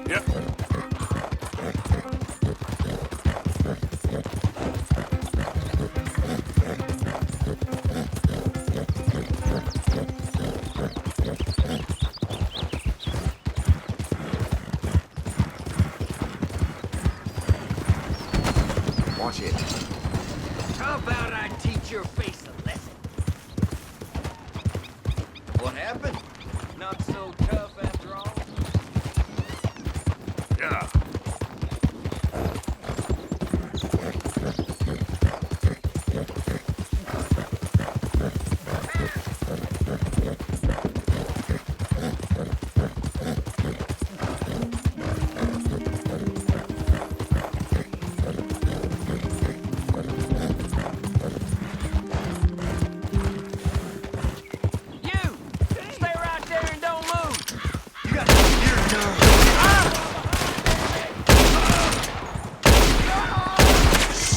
Yep. Watch it. How about I teach your face a lesson? What happened? Not so tough after all? Yeah. You! Stay right there and don't move! You got your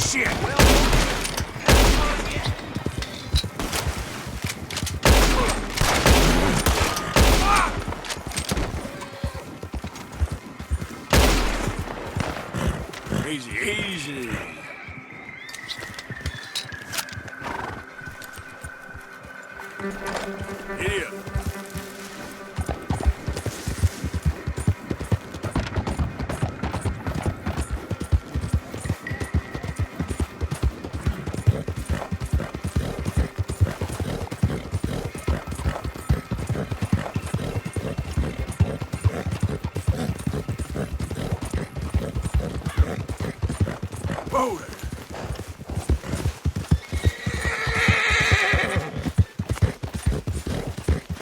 Shit! Easy, easy. Idiot. Whoa there.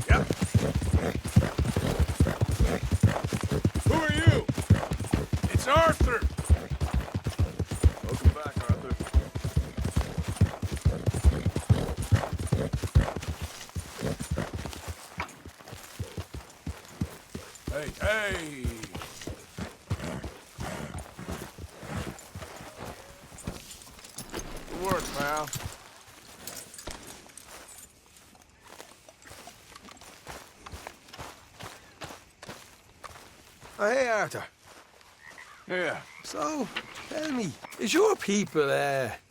Yep. Who are you? It's Arthur. Welcome back, Arthur. Hey, hey. Good work, pal. Oh, hey, Arthur. Yeah. So, tell me, is your people,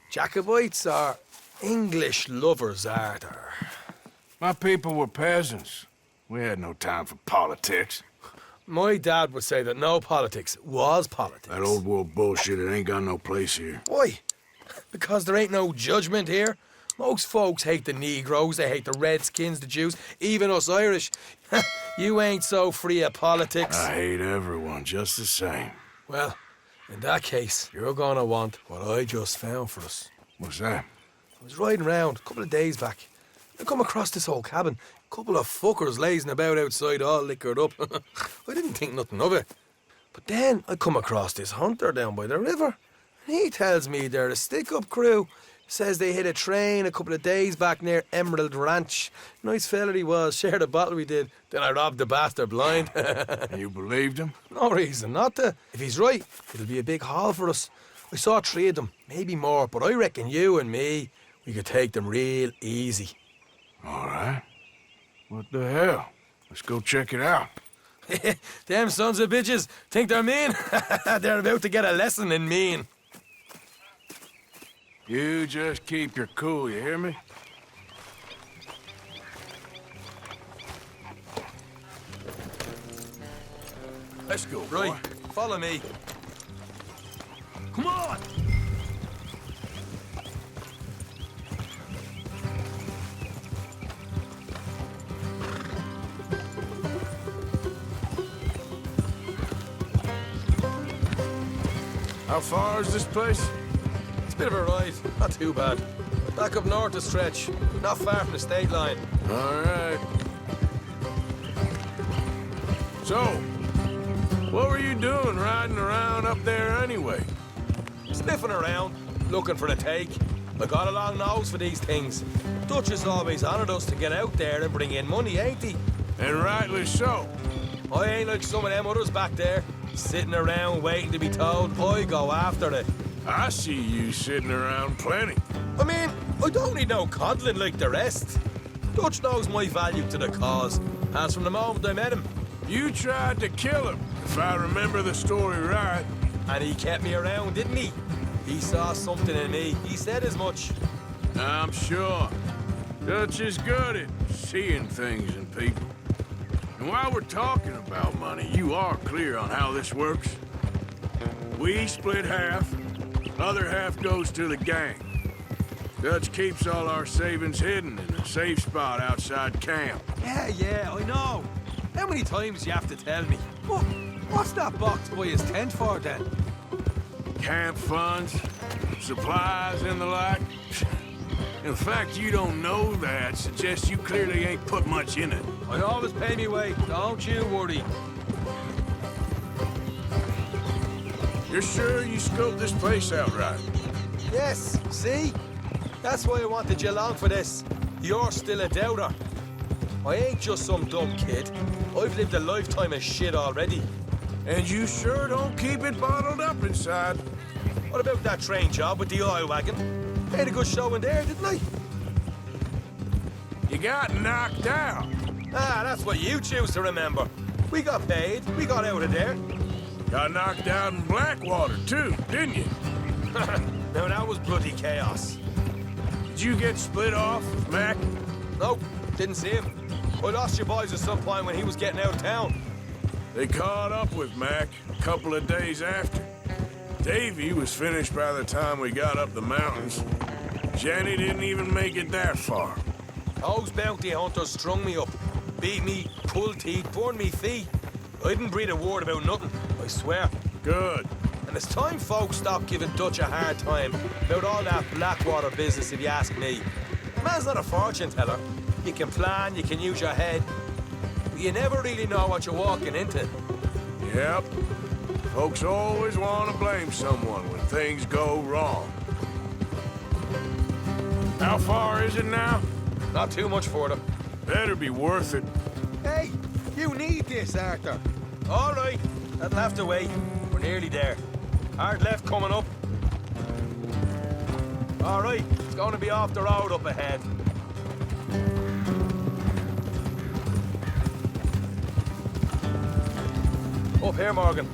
Jacobites or English lovers, Arthur? My people were peasants. We had no time for politics. My dad would say that no politics was politics. That old world bullshit, it ain't got no place here. Why? Because there ain't no judgment here. Most folks hate the Negroes, they hate the Redskins, the Jews, even us Irish. You ain't so free of politics. I hate everyone just the same. Well, in that case, you're gonna want what I just found for us. What's that? I was riding around a couple of days back. I come across this old cabin. A couple of fuckers lazing about outside all liquored up. I didn't think nothing of it. But then I come across this hunter down by the river. And he tells me they're a stick-up crew. Says they hit a train a couple of days back near Emerald Ranch. Nice fella he was, shared a bottle we did. Then I robbed the bastard blind. You believed him? No reason not to. If he's right, it'll be a big haul for us. I saw 3 of them, maybe more, but I reckon you and me, we could take them real easy. All right. What the hell? Let's go check it out. Them sons of bitches think they're mean. They're about to get a lesson in mean. You just keep your cool, you hear me? Let's go, boy. Right, follow me. Come on! How far is this place? It's a bit of a ride, not too bad. Back up north a stretch, not far from the state line. All right. So, what were you doing riding around up there anyway? Sniffing around, looking for a take. I got a long nose for these things. Dutch has always honoured us to get out there and bring in money, ain't he? And rightly so. I ain't like some of them others back there, sitting around waiting to be told. I go after it. I see you sitting around plenty. I mean, I don't need no coddling like the rest. Dutch knows my value to the cause, as from the moment I met him. You tried to kill him. If I remember the story right. And he kept me around, didn't he? He saw something in me. He said as much. I'm sure. Dutch is good at seeing things in people. And while we're talking about money, you are clear on how this works? We split half, other half goes to the gang. Dutch keeps all our savings hidden in a safe spot outside camp. Yeah, I know. How many times do you have to tell me? What's that box by his tent for, then? Camp funds, supplies, and the like. The fact you don't know that suggests you clearly ain't put much in it. I always pay me way, don't you worry. You're sure you scoped this place out right? Yes, see? That's why I wanted you along for this. You're still a doubter. I ain't just some dumb kid. I've lived a lifetime of shit already. And you sure don't keep it bottled up inside. What about that train job with the oil wagon? Made a good show in there, didn't I? You got knocked out. Ah, that's what you choose to remember. We got paid. We got out of there. Got knocked out in Blackwater, too, didn't you? Now, that was bloody chaos. Did you get split off with Mac? Nope, didn't see him. I lost your boys at some point when he was getting out of town. They caught up with Mac a couple of days after. Davy was finished by the time we got up the mountains. Jenny didn't even make it that far. Those bounty hunters strung me up. Beat me, pulled teeth, burned me feet. I didn't breathe a word about nothing, I swear. Good. And it's time folks stopped giving Dutch a hard time about all that Blackwater business, if you ask me. Man's not a fortune teller. You can plan, you can use your head, but you never really know what you're walking into. Yep. Folks always want to blame someone when things go wrong. How far is it now? Not too much further. Better be worth it. Hey, you need this, Arthur. All right, that'll have to wait. We're nearly there. Hard left coming up. All right, it's going to be off the road up ahead. Up here, Morgan.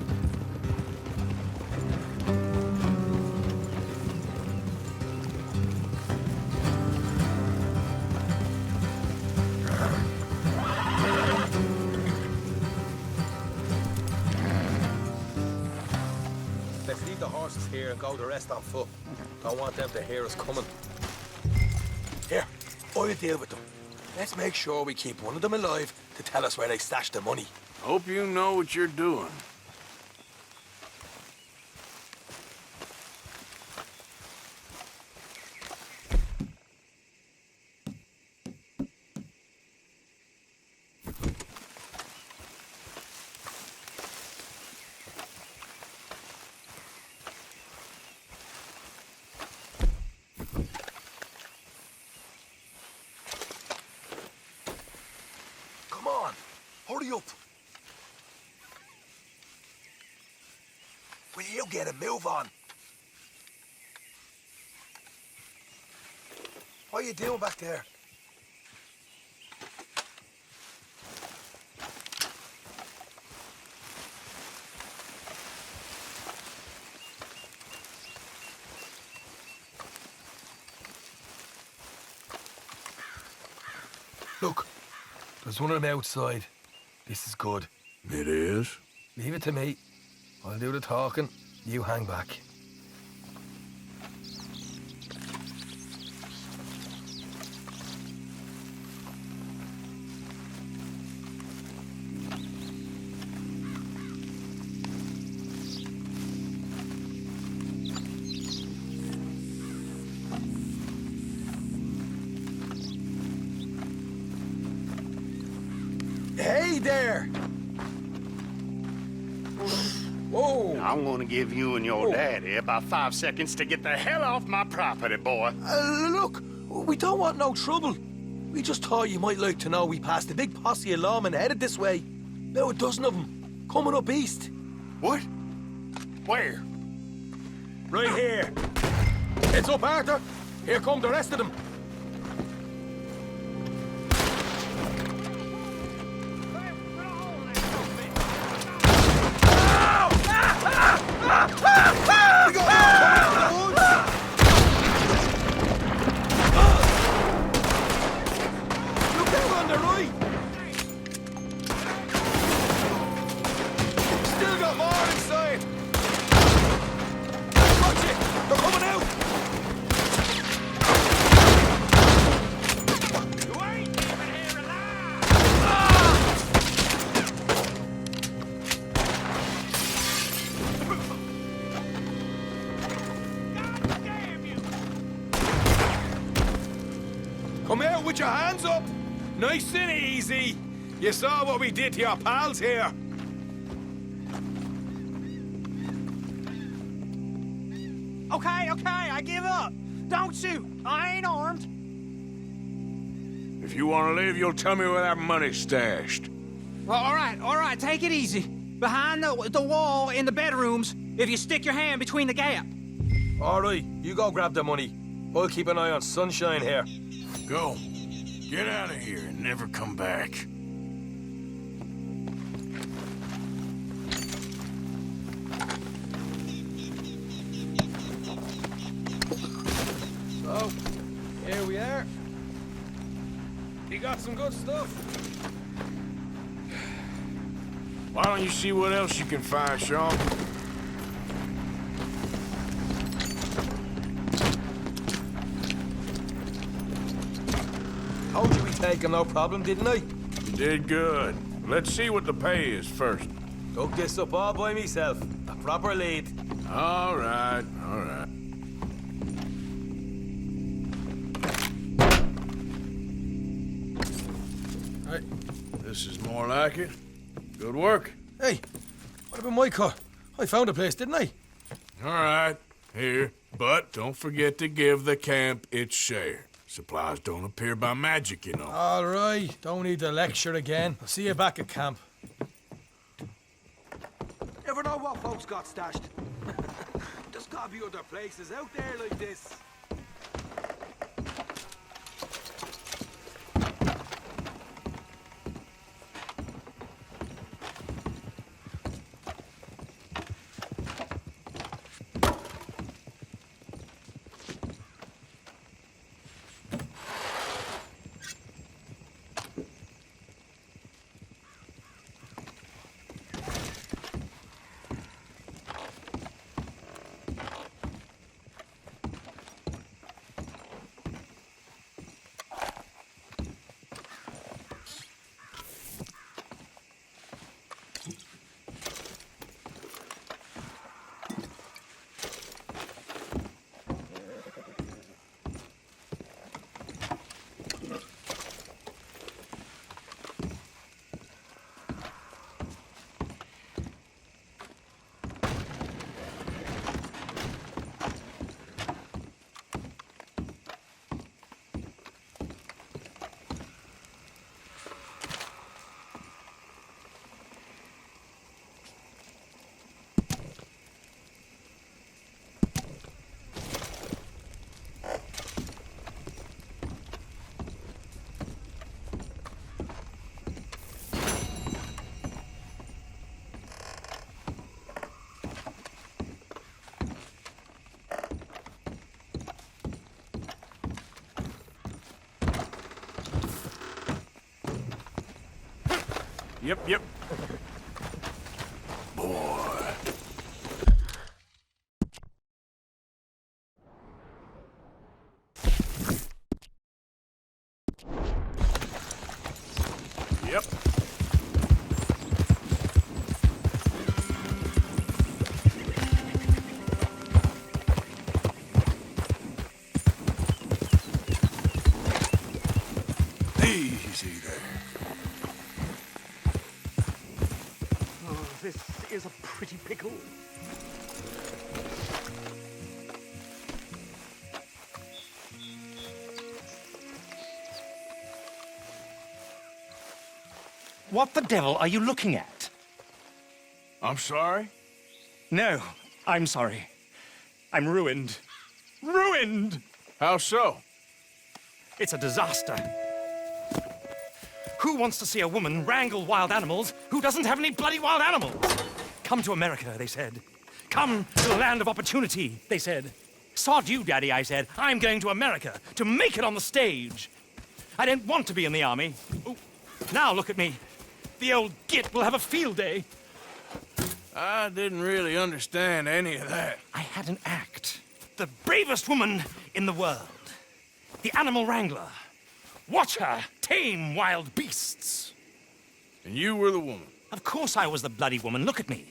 Let's leave the horses here and go the rest on foot. Don't want them to hear us coming. Here, I'll deal with them. Let's make sure we keep one of them alive to tell us where they stashed the money. Hope you know what you're doing. Come on, hurry up. Will you get a move on? What are you doing back there? Look, there's one of them outside. This is good. It is? Leave it to me. I'll do the talking. You hang back. Hey there! Whoa! I'm gonna give you and your daddy about 5 seconds to get the hell off my property, boy. Look, we don't want no trouble. We just thought you might like to know we passed a big posse of lawmen headed this way. About a dozen of them, coming up east. What? Where? Right here. It's up, Arthur. Here come the rest of them. out with your hands up. Nice and easy. You saw what we did to your pals here. Okay, I give up. Don't shoot. I ain't armed. If you want to live, you'll tell me where that money's stashed. Well, all right, take it easy. Behind the wall in the bedrooms, if you stick your hand between the gap. All right, you go grab the money. I'll keep an eye on Sunshine here. Go. Get out of here and never come back. So, here we are. You got some good stuff. Why don't you see what else you can find, Sean? Told you we take him, no problem, didn't I? You did good. Let's see what the pay is first. Dug this up all by myself. A proper lead. All right, all right. Hey, this is more like it. Good work. Hey, what about my cut? I found a place, didn't I? All right, here. But don't forget to give the camp its share. Supplies don't appear by magic, you know. All right, don't need the lecture again. I'll see you back at camp. Never know what folks got stashed. There's gotta be other places out there like this. Yep. Boy. Yep. Easy there. This is a pretty pickle. What the devil are you looking at? I'm sorry? No, I'm sorry. I'm ruined. Ruined! How so? It's a disaster. Who wants to see a woman wrangle wild animals who doesn't have any bloody wild animals? Come to America, they said. Come to the land of opportunity, they said. Sod you, Daddy, I said. I'm going to America to make it on the stage. I don't want to be in the army. Ooh. Now look at me. The old git will have a field day. I didn't really understand any of that. I had an act. The bravest woman in the world. The animal wrangler. Watch her tame wild beasts. And you were the woman. Of course I was the bloody woman. Look at me.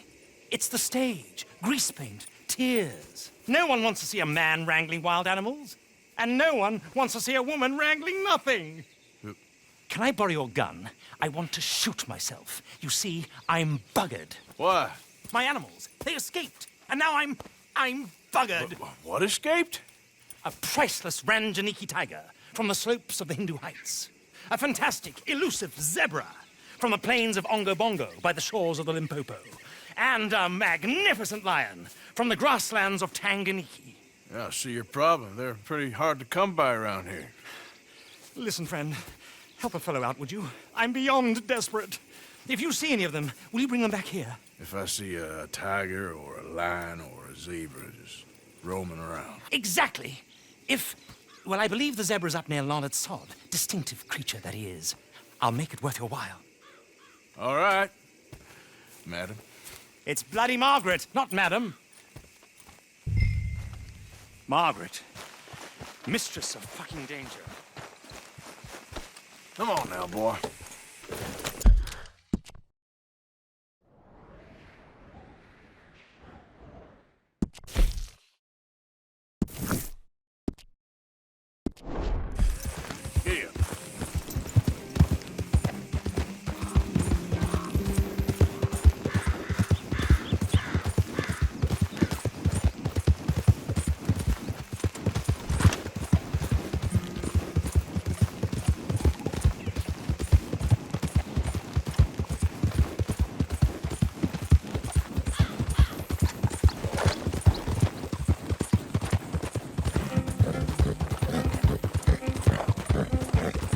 It's the stage. Grease paint. Tears. No one wants to see a man wrangling wild animals. and no one wants to see a woman wrangling nothing. Can I borrow your gun? I want to shoot myself. You see, I'm buggered. Why? My animals, they escaped, and now I'm buggered. What escaped? A priceless Ranjaniki tiger from the slopes of the Hindu Heights. A fantastic, elusive zebra from the plains of Ongo Bongo by the shores of the Limpopo. And a magnificent lion from the grasslands of Tanganyika. Yeah, I see your problem. They're pretty hard to come by around here. Listen, friend, help a fellow out, would you? I'm beyond desperate. If you see any of them, will you bring them back here? If I see a tiger or a lion or a zebra just roaming around. Exactly. Well, I believe the zebra's up near Larned Sod. Distinctive creature that he is. I'll make it worth your while. All right, madam. It's bloody Margaret, not madam. Margaret. Mistress of fucking danger. Come on now, boy. Here.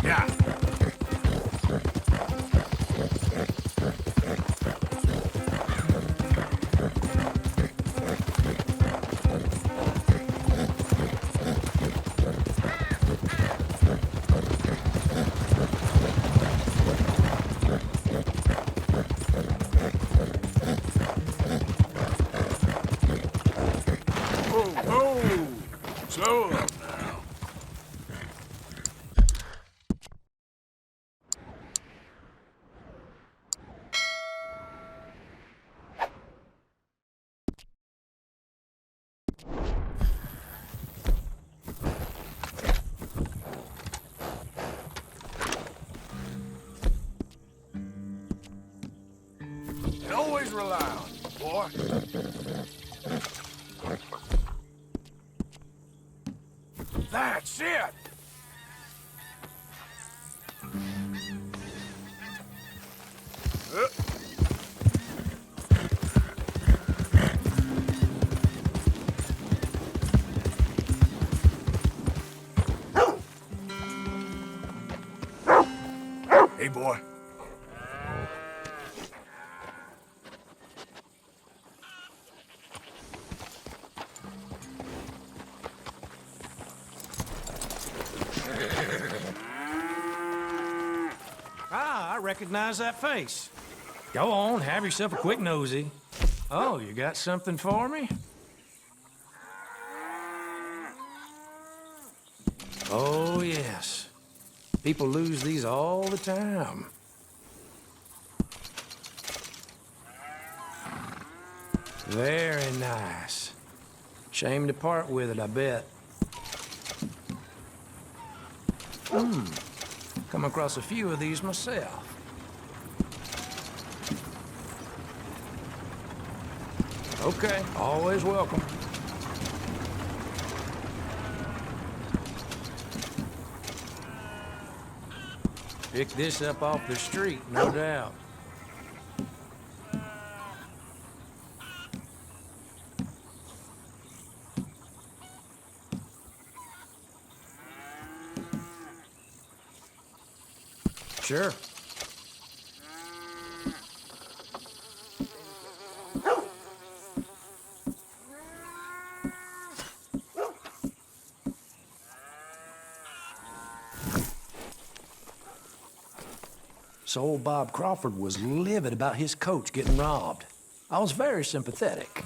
Yeah. Oh, slow up now. And always rely on you, boy. That's it! Hey, boy. I recognize that face. Go on, have yourself a quick nosy. Oh, you got something for me? Oh, yes. People lose these all the time. Very nice. Shame to part with it, I bet. Come across a few of these myself. Okay, always welcome. Pick this up off the street, no doubt. Sure. So old Bob Crawford was livid about his coach getting robbed. I was very sympathetic.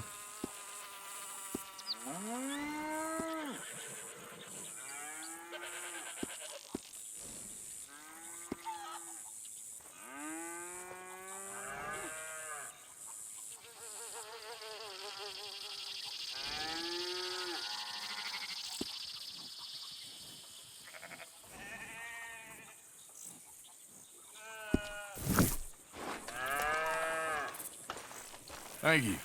Thank you.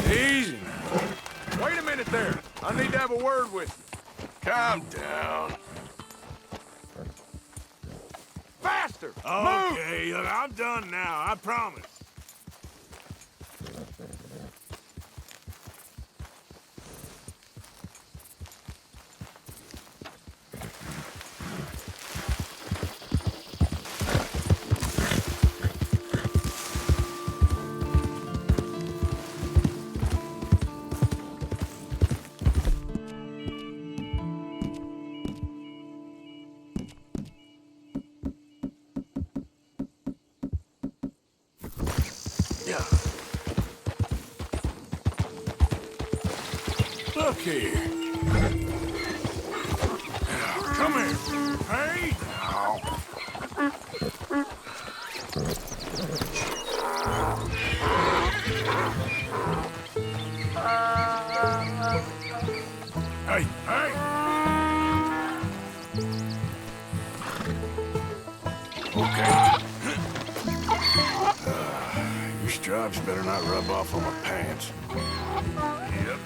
Easy now. Wait a minute there. I need to have a word with you. Calm down. Faster! Okay, look, I'm done now, I promise. Look here. Now, come here. Hey, now. Hey, hey. Okay. Your stripes better not rub off on my pants. Yep.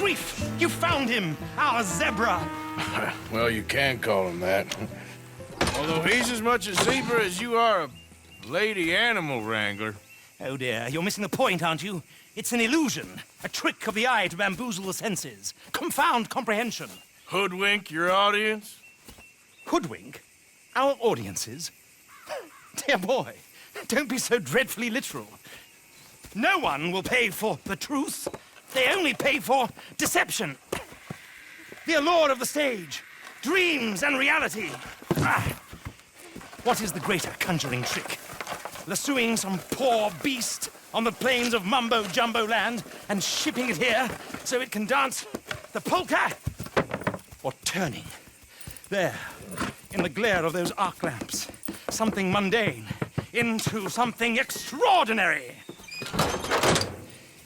grief! You found him, our zebra! Well, you can call him that. Although he's as much a zebra as you are a lady animal wrangler. Oh dear, you're missing the point, aren't you? It's an illusion, a trick of the eye to bamboozle the senses, confound comprehension. Hoodwink your audience? Hoodwink? Our audiences? Dear boy, don't be so dreadfully literal. No one will pay for the truth. They only pay for deception. The allure of the stage, dreams and reality. What is the greater conjuring trick? Lassoing some poor beast on the plains of mumbo-jumbo land and shipping it here so it can dance the polka? Or turning, there, in the glare of those arc lamps, something mundane into something extraordinary?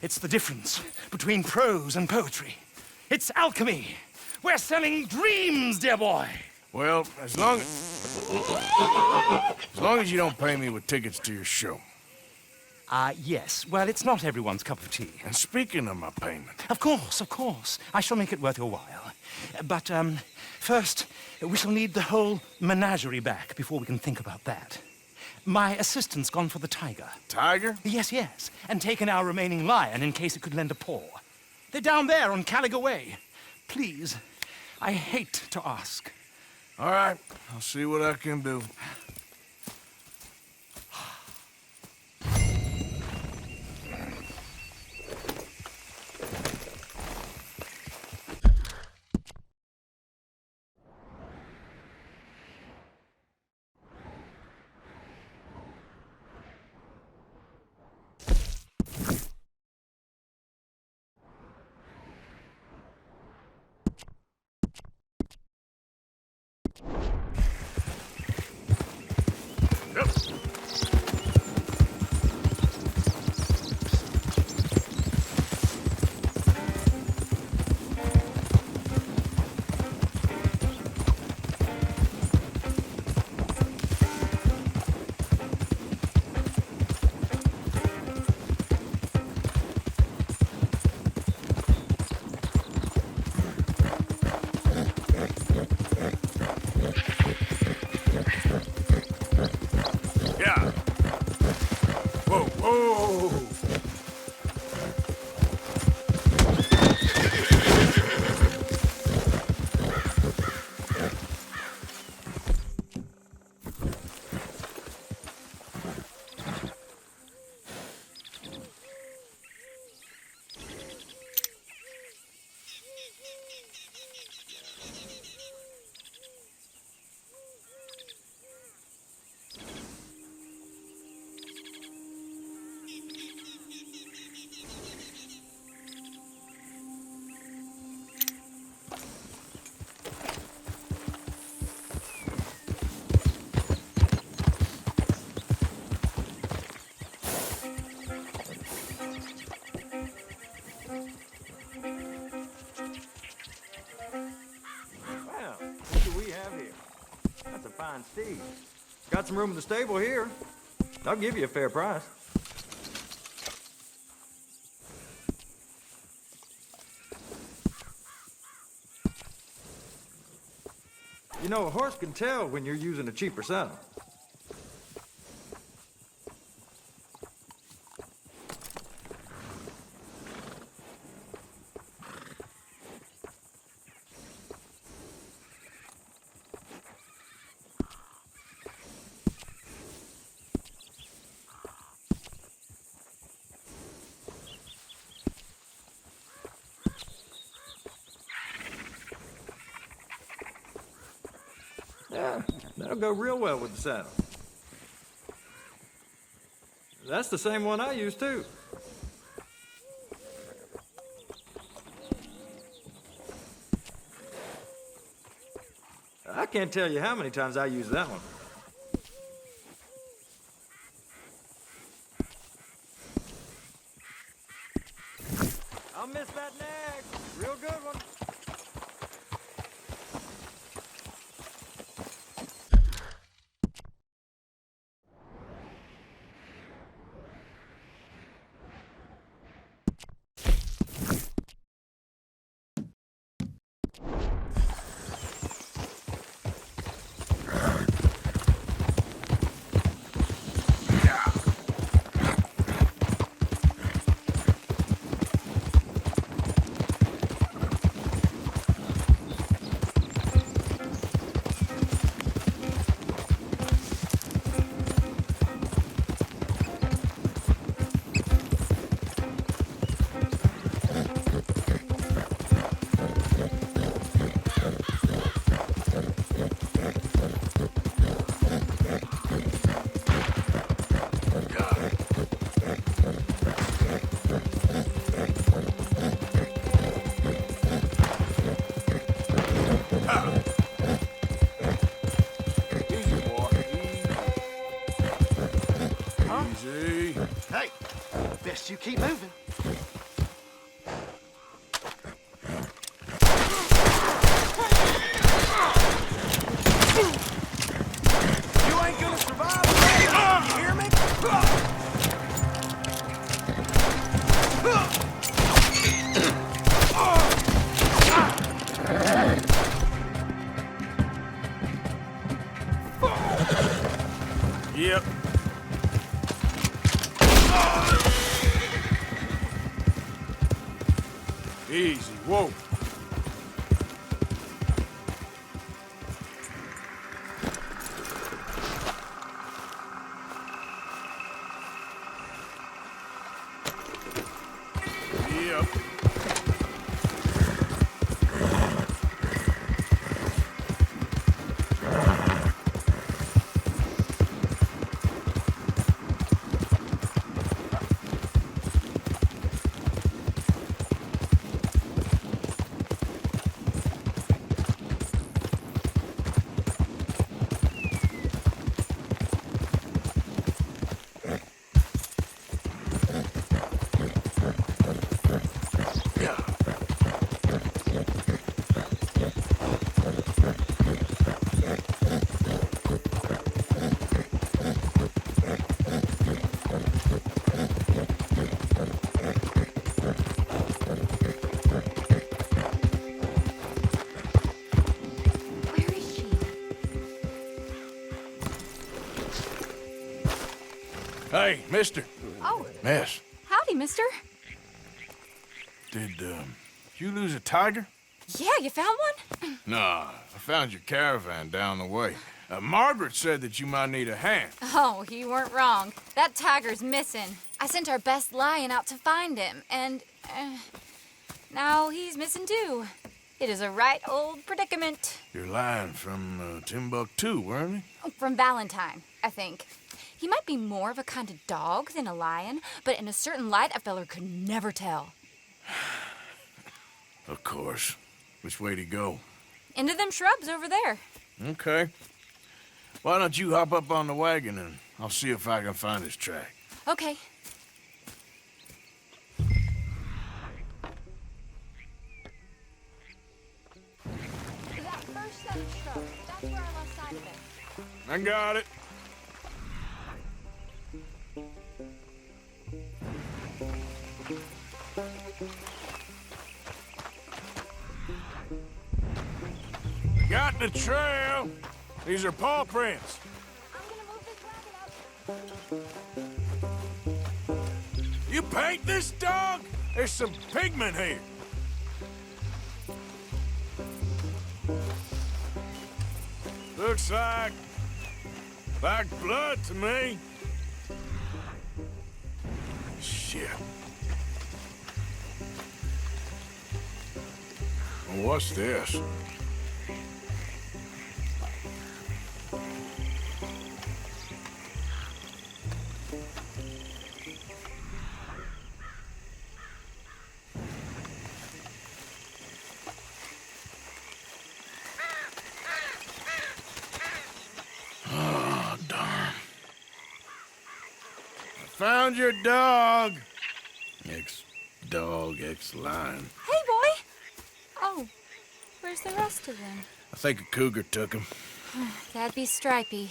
It's the difference between prose and poetry. It's alchemy. We're selling dreams, dear boy. Well, as long as you don't pay me with tickets to your show. Yes. Well, it's not everyone's cup of tea. And speaking of my payment... Of course, of course. I shall make it worth your while. But, first, we shall need the whole menagerie back before we can think about that. My assistant's gone for the tiger. Tiger? Yes, yes. And taken our remaining lion in case it could lend a paw. They're down there on Caliga Way. Please, I hate to ask. All right, I'll see what I can do. Yeah. Whoa, whoa. Well, what do we have here? That's a fine steed. Got some room in the stable here. I'll give you a fair price. You know, a horse can tell when you're using a cheaper saddle. Yeah, that'll go real well with the saddle. That's the same one I use, too. I can't tell you how many times I use that one. I'll miss that nag. Real good one. Best you keep moving. You ain't gonna survive, baby. You hear me? Yep. Easy, whoa. Yep. Where is she? Hey, mister. Oh, Miss, howdy, mister. did, you lose a tiger? Yeah, you found one? Nah, I found your caravan down the way. Margaret said that you might need a hand. Oh, you weren't wrong. That tiger's missing. I sent our best lion out to find him, and now he's missing too. It is a right old predicament. You're lying from Timbuktu, weren't you? From Valentine, I think. He might be more of a kind of dog than a lion, but in a certain light, a feller could never tell. Of course. Which way to go? Into them shrubs over there. Okay. Why don't you hop up on the wagon and I'll see if I can find his track. Okay. That first set of shrubs, that's where I lost sight of it. I got it. Got the trail. These are paw prints. I'm gonna move this wagon out. You paint this dog? There's some pigment here. Looks like blood to me. Shit. Well, what's this? Found your dog. Ex-dog, ex-lion. Hey, boy! Oh, where's the rest of them? I think a cougar took him. That'd be Stripey.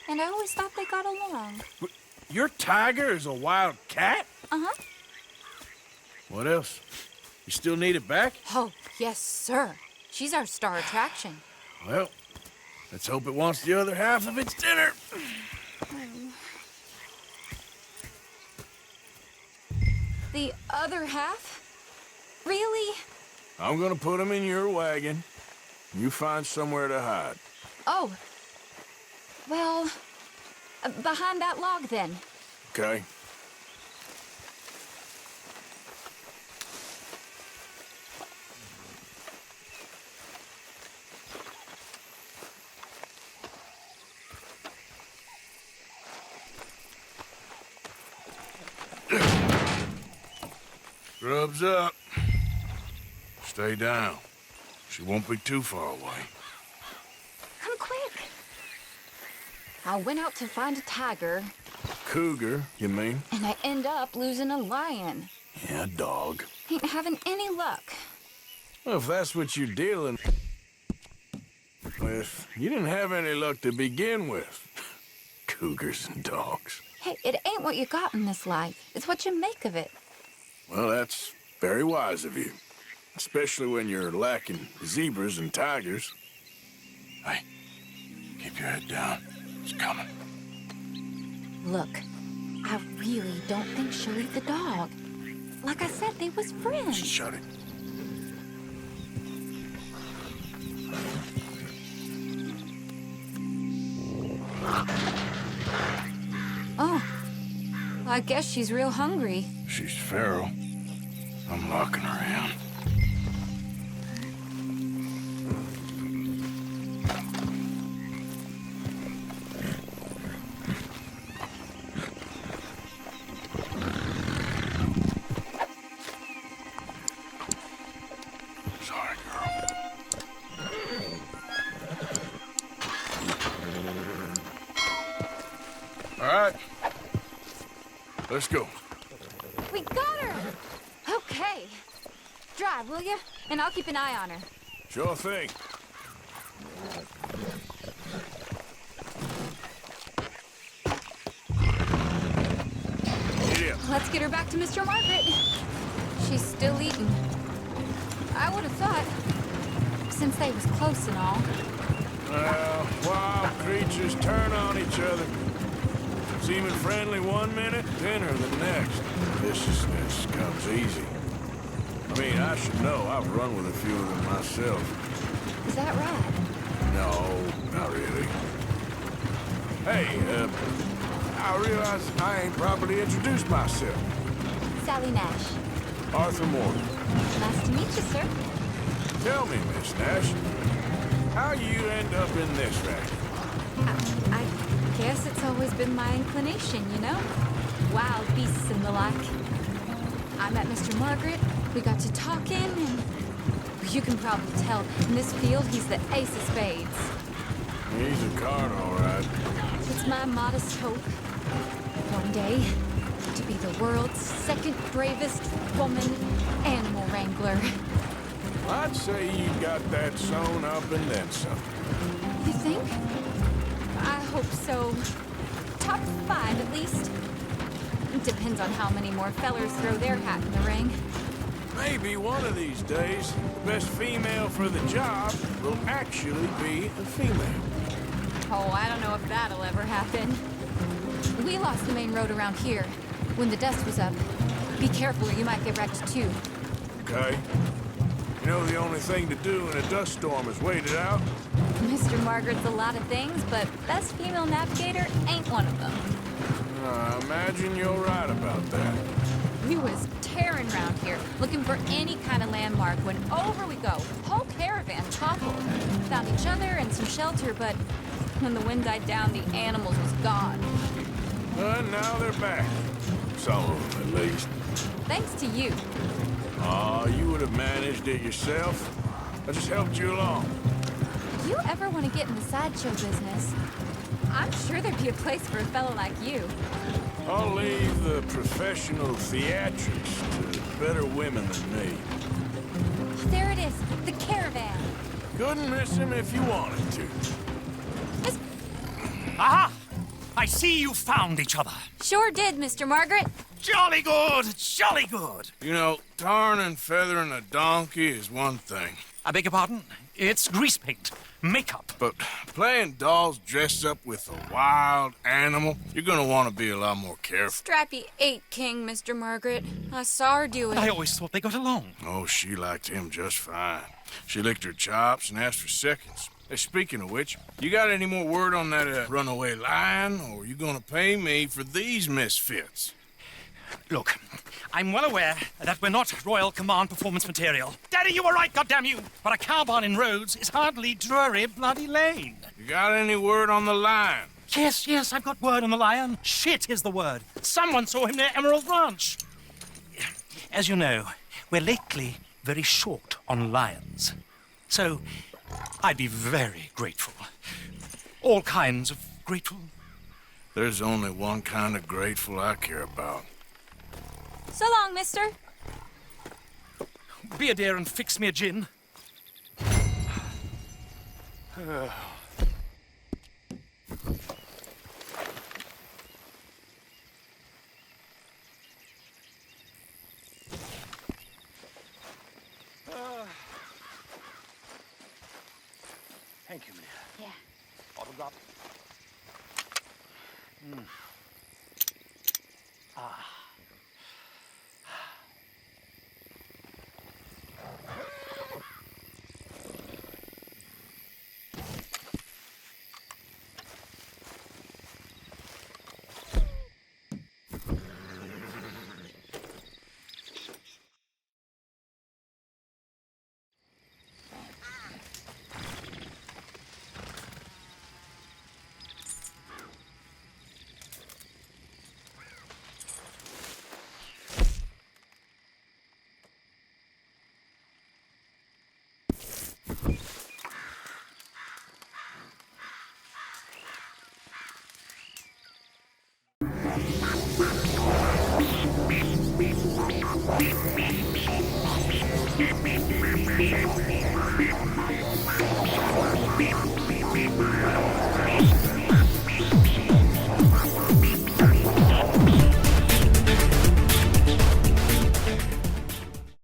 And I always thought they got along. Your tiger is a wild cat? Uh-huh. What else? You still need it back? Oh, yes, sir. She's our star attraction. Well, let's hope it wants the other half of its dinner. The other half? Really? I'm gonna put him in your wagon. You find somewhere to hide. Oh. Well, behind that log, then. Okay? Scrubs up. Stay down. She won't be too far away. Come quick. I went out to find a tiger, cougar, you mean? And I end up losing a lion. Yeah, dog. Ain't having any luck. Well, if that's what you're dealing with, you didn't have any luck to begin with. Cougars and dogs. Hey, it ain't what you got in this life. It's what you make of it. Well, that's very wise of you. Especially when you're lacking zebras and tigers. Hey, keep your head down. It's coming. Look, I really don't think she'll eat the dog. Like I said, they was friends. Shut it. Oh, I guess she's real hungry. She's feral. I'm locking her in. Sorry, girl. All right. Let's go. We got her! Okay. Drive, will you? And I'll keep an eye on her. Sure thing. Get in. Let's get her back to Mr. Margaret. She's still eating. I would have thought, since they was close and all. Well, wild creatures turn on each other. Seeming friendly one minute, dinner the next. Viciousness comes easy. I mean, I should know. I've run with a few of them myself. Is that right? No, not really. Hey, I realize I ain't properly introduced myself. Sally Nash. Arthur Morgan. Nice to meet you, sir. Tell me, Miss Nash, how you end up in this racket? I guess it's always been my inclination, you know? Wild beasts and the like. I met Mr. Margaret, we got to talking, and you can probably tell, in this field, he's the ace of spades. He's a card, all right. It's my modest hope, one day, to be the world's second bravest woman animal wrangler. I'd say you got that sewn up and then some. You think? I hope so. Top 5, at least. Depends on how many more fellers throw their hat in the ring. Maybe one of these days, the best female for the job will actually be a female. Oh, I don't know if that'll ever happen. We lost the main road around here when the dust was up. Be careful or you might get wrecked too. Okay? You know the only thing to do in a dust storm is wait it out? Mr. Margaret's a lot of things, but best female navigator ain't one of them. I imagine you're right about that. We was tearing around here, looking for any kind of landmark when over we go. Whole caravan toppled. Found each other and some shelter, but when the wind died down, the animals was gone. And now they're back. Some of them, at least. Thanks to you. Oh, you would have managed it yourself. I just helped you along. You ever want to get in the sideshow business? I'm sure there'd be a place for a fellow like you. I'll leave the professional theatrics to better women than me. There it is, the caravan. Couldn't miss him if you wanted to. Aha! I see you found each other. Sure did, Mr. Margaret. Jolly good, jolly good. You know, tarring and feathering a donkey is one thing. I beg your pardon? It's grease paint, makeup. But playing dolls dressed up with a wild animal, you're gonna want to be a lot more careful. Strappy ate King, Mr. Margaret. I saw her do it. I always thought they got along. Oh, she liked him just fine. She licked her chops and asked for seconds. Hey, speaking of which, you got any more word on that runaway lion, or are you gonna pay me for these misfits? Look, I'm well aware that we're not Royal Command performance material. Daddy, you were right, goddamn you! But a cow barn in Rhodes is hardly Drury Bloody Lane. You got any word on the lion? Yes, I've got word on the lion. Shit is the word. Someone saw him near Emerald Ranch. As you know, we're lately very short on lions. So, I'd be very grateful. All kinds of grateful. There's only one kind of grateful I care about. So long, mister. Be a dear and fix me a gin. Thank you, Maria. Yeah. Autograph.